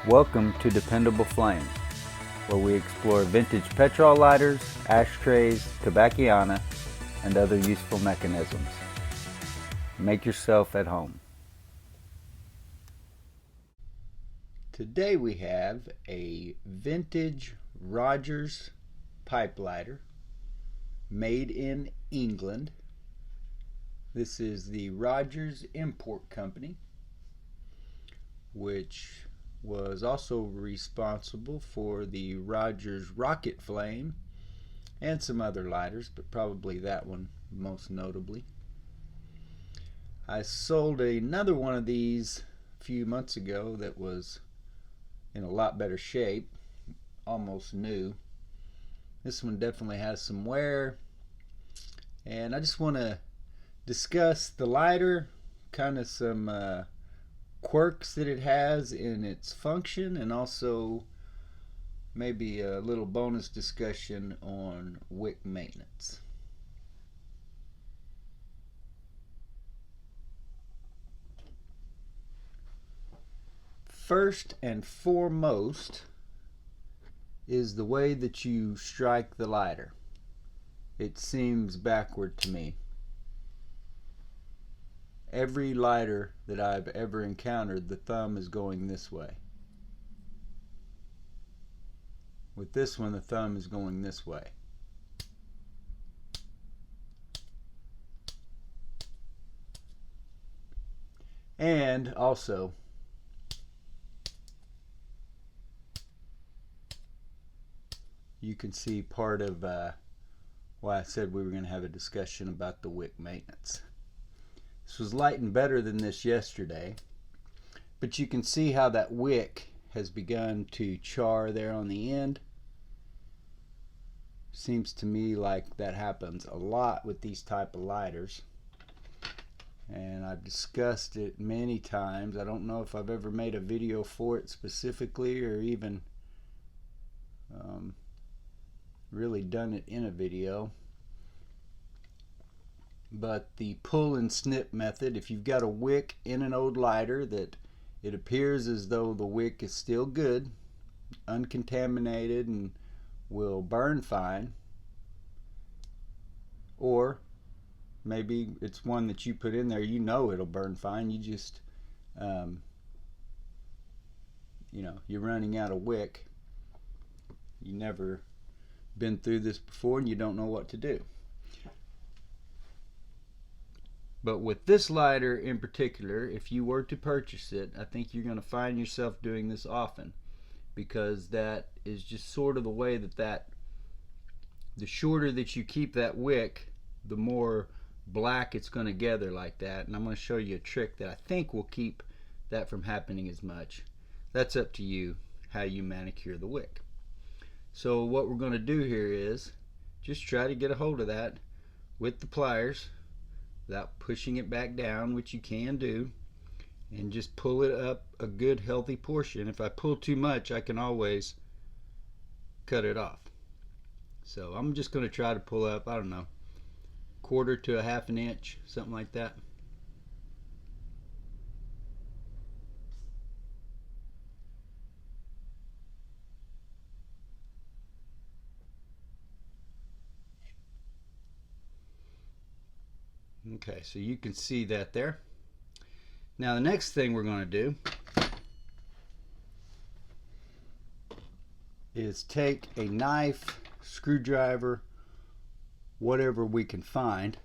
Welcome to Dependable Flame, where we explore vintage petrol lighters, ashtrays, tobacciana, and other useful mechanisms. Make yourself at home. Today we have a vintage Rogers pipe lighter made in England. This is the Rogers Import Company, which was also responsible for the Rogers Rocket Flame and some other lighters, but probably that one most notably. I sold another one of these a few months ago that was in a lot better shape, almost new. This one definitely has some wear, and I just want to discuss the lighter, kind of some quirks that it has in its function, and also maybe a little bonus discussion on wick maintenance. First and foremost is the way that you strike the lighter. It seems backward to me. Every lighter that I've ever encountered, the thumb is going this way. With this one, the thumb is going this way. And also, you can see part of why I said we were going to have a discussion about the wick maintenance. This was lighting better than this yesterday, but you can see how that wick has begun to char there on the end. Seems to me like that happens a lot with these type of lighters, and I've discussed it many times. I don't know if I've ever made a video for it specifically, or even really done it in a video. But the pull and snip method, if you've got a wick in an old lighter that it appears as though the wick is still good, uncontaminated, and will burn fine, or maybe it's one that you put in there, you know it'll burn fine, you just you're running out of wick, you never been through this before and you don't know what to do. But with this lighter in particular, if you were to purchase it, I think you're going to find yourself doing this often, because that is just sort of the way that the shorter that you keep that wick, the more black it's going to gather like that. And I'm going to show you a trick that I think will keep that from happening as much. That's up to you, how you manicure the wick. So what we're going to do here is just try to get a hold of that with the pliers without pushing it back down, which you can do, and just pull it up a good healthy portion. If I pull too much, I can always cut it off. So I'm just going to try to pull up, I don't know, 1/4 to 1/2 inch, something like that. Okay, so you can see that there. Now the next thing we're going to do is take a knife, screwdriver, whatever we can find,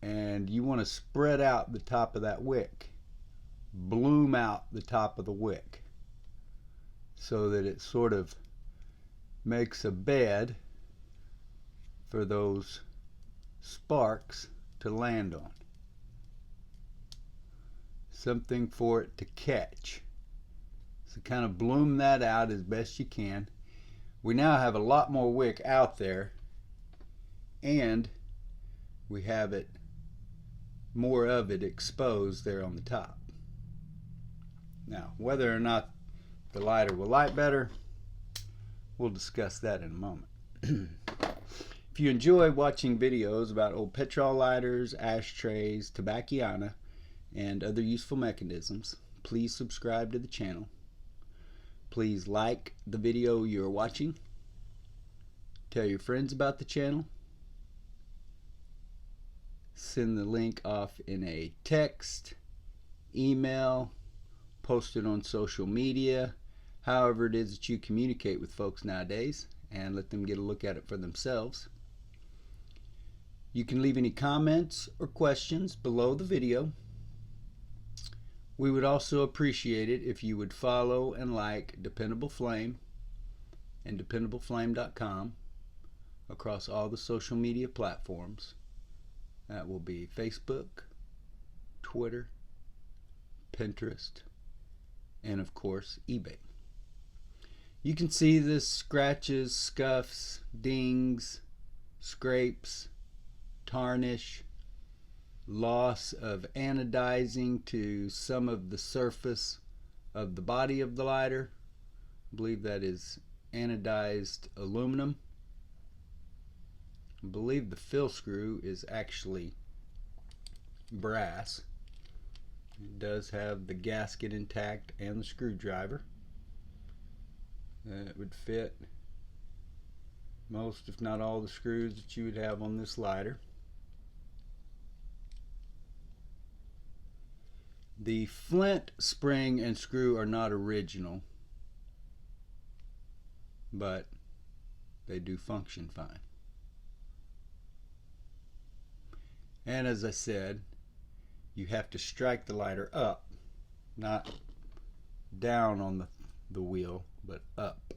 and you want to spread out the top of that wick, bloom out the top of the wick, so that it sort of makes a bed for those sparks to land on, something for it to catch. So kind of bloom that out as best you can. We now have a lot more wick out there, and we have it, more of it exposed there on the top. Now, whether or not the lighter will light better, we'll discuss that in a moment. If you enjoy watching videos about old petrol lighters, ashtrays, tobacciana, and other useful mechanisms, please subscribe to the channel. Please like the video you're watching. Tell your friends about the channel. Send the link off in a text, email, post it on social media, however it is that you communicate with folks nowadays, and let them get a look at it for themselves. You can leave any comments or questions below the video. We would also appreciate it if you would follow and like Dependable Flame and DependableFlame.com across all the social media platforms. That will be Facebook, Twitter, Pinterest, and of course eBay. You can see the scratches, scuffs, dings, scrapes, tarnish, loss of anodizing to some of the surface of the body of the lighter. I believe that is anodized aluminum. I believe the fill screw is actually brass. It does have the gasket intact and the screwdriver. It would fit most, if not all, the screws that you would have on this lighter. The flint spring and screw are not original, but they do function fine. And as I said, you have to strike the lighter up, not down on the wheel, but up.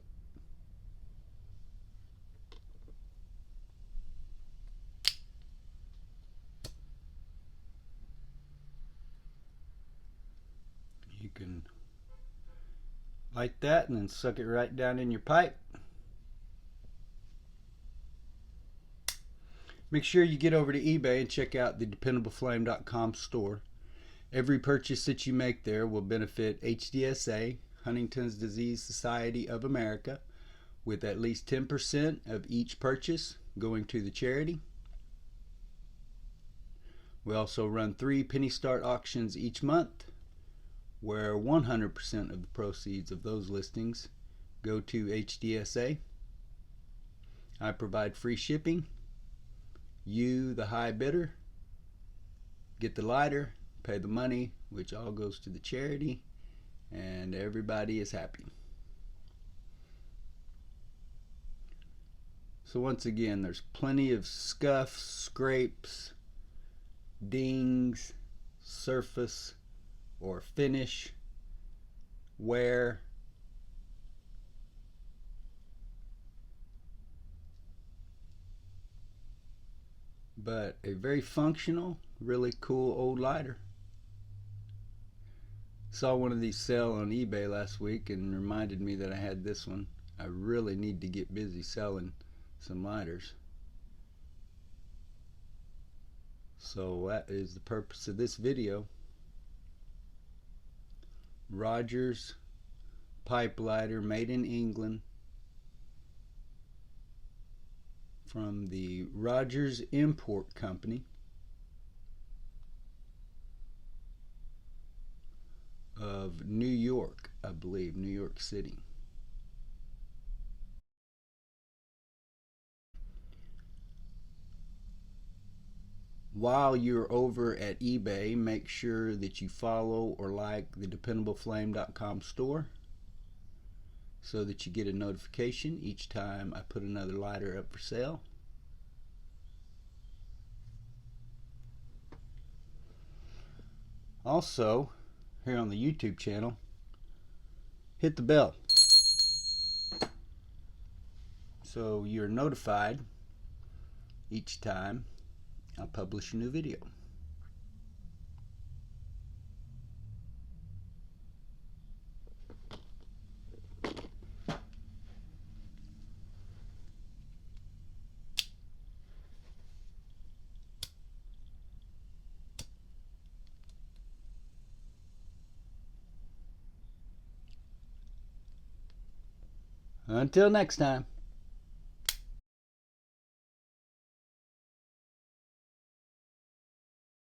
You can light that and then suck it right down in your pipe. Make sure you get over to eBay and check out the DependableFlame.com store. Every purchase that you make there will benefit HDSA, Huntington's Disease Society of America, with at least 10% of each purchase going to the charity. We also run 3 penny start auctions each month, where 100% of the proceeds of those listings go to HDSA. I provide free shipping. You, the high bidder, get the lighter, pay the money, which all goes to the charity, and everybody is happy. So once again, there's plenty of scuffs, scrapes, dings, surface or finish, wear, but a very functional, really cool old lighter. Saw one of these sell on eBay last week and reminded me that I had this one. I really need to get busy selling some lighters. So that is the purpose of this video. Rogers pipe lighter, made in England, from the Rogers Import Company of New York, I believe, New York City. While you're over at eBay, make sure that you follow or like the DependableFlame.com store so that you get a notification each time I put another lighter up for sale. Also, here on the YouTube channel, hit the bell so you're notified each time I publish a new video. Until next time.